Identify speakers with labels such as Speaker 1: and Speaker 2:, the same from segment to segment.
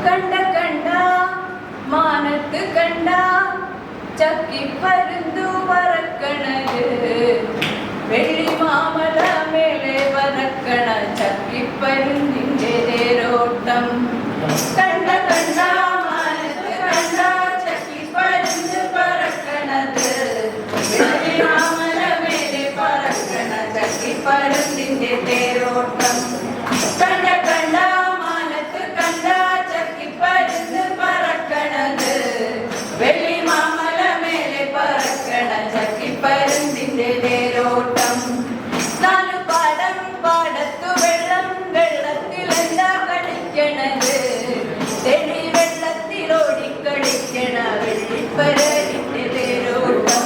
Speaker 1: കണ്ട കണ്ട മാനത്ത് കണ്ട ചക്കിപ്പരുന്തു പറക്കണത് വെള്ളി മാമല മേലെ പറക്കണ ചക്കിപ്പരുന്തിന്റെ തേരോട്ടം കണ്ട കണ്ട മാനത്ത് കണ്ട ചക്കിപ്പരുന്ത് പറക്കണത് വെള്ളി മാമല മേലെ പറക്കണ ചക്കിപ്പരുന്തിന്റെ തേരോട്ടം കണ്ട കണ്ട മാനത്ത് കണ്ട ചക്കിപ്പരുന്ത് പറക്കണത് വെള്ളി മാമല മേലെ പറക്കണ ചക്കിപ്പരുന്തിന്റെ തേരോട്ടം നാലു പാടം പാടത്തു വെള്ളം വെള്ളത്തിലെന്താ കളിക്കണത് തെളി വെള്ളത്തിലോടിക്കളിക്കണ വെള്ളിപ്പരലിന്റെ തേരോട്ടം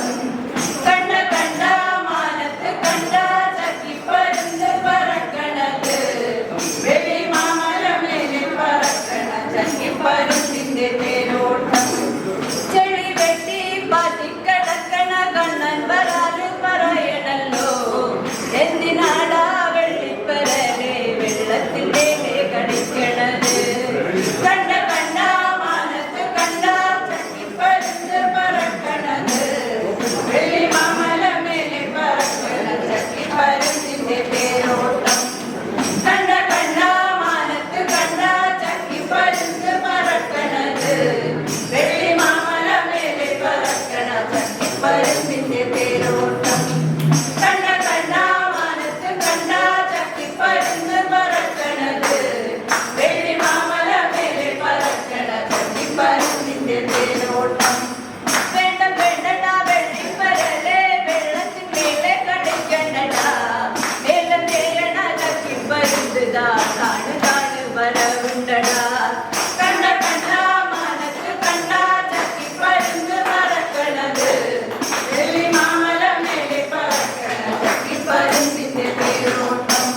Speaker 1: കണ്ട കണ്ട മാനത്ത് കണ്ട ചക്കിപ്പരുന്ത് പറക്കണത് വെള്ളി മാമല മേലെ പറക്കണ ചക്കിപ്പരുന്തിന്റെ തേരോട്ടം ചെളി വെട്ടി പാറ്റിക്കിടക്കണ കണ്ണൻ വരാല് പറയണല്ലോ എന്തിനാടാ വെള്ളിപ്പരലെ വെള്ളത്തിന്റെ കളിക്കണത് കണ്ട കണ്ട മാനത്ത് കണ്ട ചക്കിപ്പരുന്ത് പറക്കണത് വെള്ളി മാമല മേലെ പറക്കണ ചക്കിപ്പരുന്തിന്റെ തേരോട്ടം കണ്ട കണ്ട മാനത്ത് കണ്ട ചക്കിപ്പരുന്ത് പറക്കണത് വെള്ളി മാമല മേലെ പറക്കണ ചക്കിപ്പരുന്തിന്റെ തേരോട്ടം കണ്ട കണ്ട മാനത്ത് കണ്ട ചക്കിപ്പരുന്ത് പറക്കണത് വെള്ളി മാമല മേലെ പറക്കണ ചക്കിപ്പരുന്തിന്റെ തേരോട്ടം വേണ്ട വേണ്ടടാ വെള്ളിപ്പരലെ വെള്ളത്തിന്മേലെ കളിക്കണ്ടടാ മേലെ തേരണ ചക്കിപ്പരുന്താ കാണു കാണു വരവുണ്ടടാ കണ്ട കണ്ട മാനത്ത് കണ്ട ചക്കിപ്പരുന്ത് പറക്കണത് വെള്ളി മാമല മേലെ പറക്കണ ചക്കിപ്പരുന്തിന്റെ തേരോട്ടം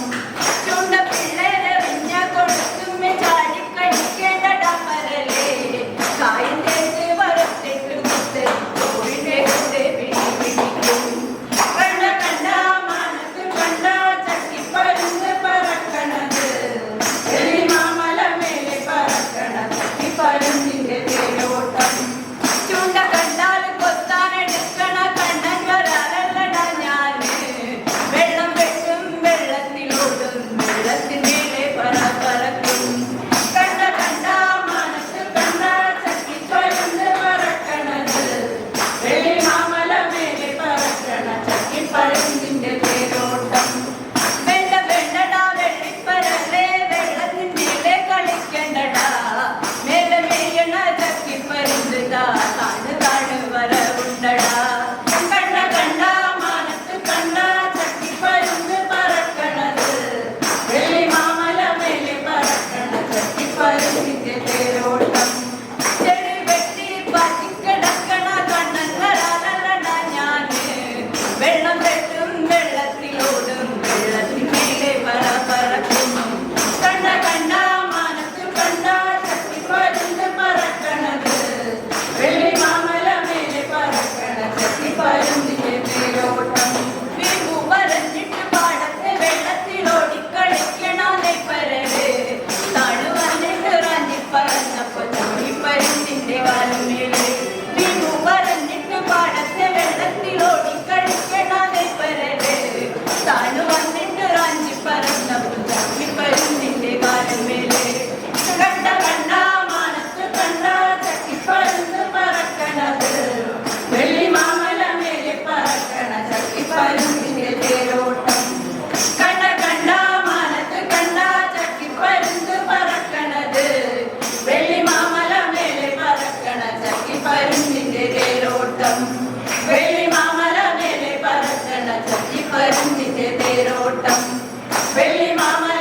Speaker 1: ചുണ്ട പിള്ളേരെറിഞ്ഞ കൊടുത്തുമ്മെ ചാടിക്കടിക്കേണ്ടടാ പരലേ കായം തേച്ച് വരത്തിട്ട് കുത്ത് കോഴിന്റെ കുത്തെ പിടി പിടിക്കും കണ്ട കണ്ട മാനത്ത് കണ്ട ചക്കിപ്പരുന്ത് പറക്കണത് വെള്ളി മാമല മേലെ പറക്കണ ചക്കിപ്പരുന്തിന്റെ തേരോട്ടം ചുണ്ട കണ്ടാൽ കൊത്താനെടുക്കണ കണ്ണൻ വരാലല്ലടാ ഞാന് വെള്ളം വെട്ടും വെള്ളത്തിലോടും വെള്ളത്തിന്മേലെ പറക്കും കണ്ട കണ്ട മാനത്ത് കണ്ട ചക്കിപ്പരുന്ത് പറക്കണത് വെള്ളി മാമല മേലെ പറക്കണ ചക്കിപ്പരുന്തിന്റെ തേരോട്ടം വേണ്ട വേണ്ടടാ വെള്ളിപ്പരലെ വെള്ളത്തിന്മേലെ കളിക്കണ്ടടാ മേലെ മേയണ ചക്കിപ്പരുന്താ താഴ് താഴ് വരവുണ്ടടാ കണ്ട കണ്ട മാനത്ത് കണ്ട ചക്കിപ്പരുന്ത് പറക്കണത് വെള്ളി മാമല മേലെ പറക്കണ ചക്കിപ്പരുന്തിന്റെ തേരോട്ടം ചെളി വെട്ടി പാറ്റിക്കിടക്കണ കണ്ണൻ വരാലല്ലടാ ഞാന് വെള്ളം വെട്ടും വെള്ളത്തിലോടും വെള്ളത്തിന്മേലെ പറക്കും കണ്ട കണ്ട മാനത്ത് കണ്ട ചക്കിപ്പരുന്ത് പറക്കണത് വെള്ളി മാമല മേലെ പറക്കണ ചക്കിപ്പരുന്തിന്റെ തേരോട്ടം വീമ്പു വരഞ്ഞിട്ട് പാടത്തെ വെള്ളത്തിലോടിക്കളിക്കണ നെയ്പ്പരല് താഴ് വന്നിട്ട് റാഞ്ചി പറന്നപ്പോ ചക്കിപ്പരുന്തിന്റെ കാലുമേല് വീമ്പു വരഞ്ഞിട്ട് പാടത്തെ വെള്ളത്തിലോടിക്കളിക്കണ നെയ്പ്പരല് താഴ് വന്നിട്ട് റാഞ്ചി പറന്നപ്പോ ചക്കിപ്പരുന്തിന്റെ കാലുമേല് കണ്ട കണ്ട മാനത്ത് കണ്ട ചക്കിപ്പരുന്ത് പറക്കണത് വെള്ളി മാമല മേലെ പറക്കണ ചക്കിപ്പരുന്തിന്റെ തേരോട്ടം കണ്ട കണ്ട മാനത്ത് കണ്ട ചക്കിപ്പരുന്ത് പറക്കണത് വെള്ളി മാമല മേലെ പറക്കണ ചക്കിപ്പരുന്തിന്റെ തേരോട്ടം വെള്ളി മാമല മേലെ പറക്കണ ചക്കിപ്പരുന്തിന്റെ തേരോട്ടം വെള്ളി മാമല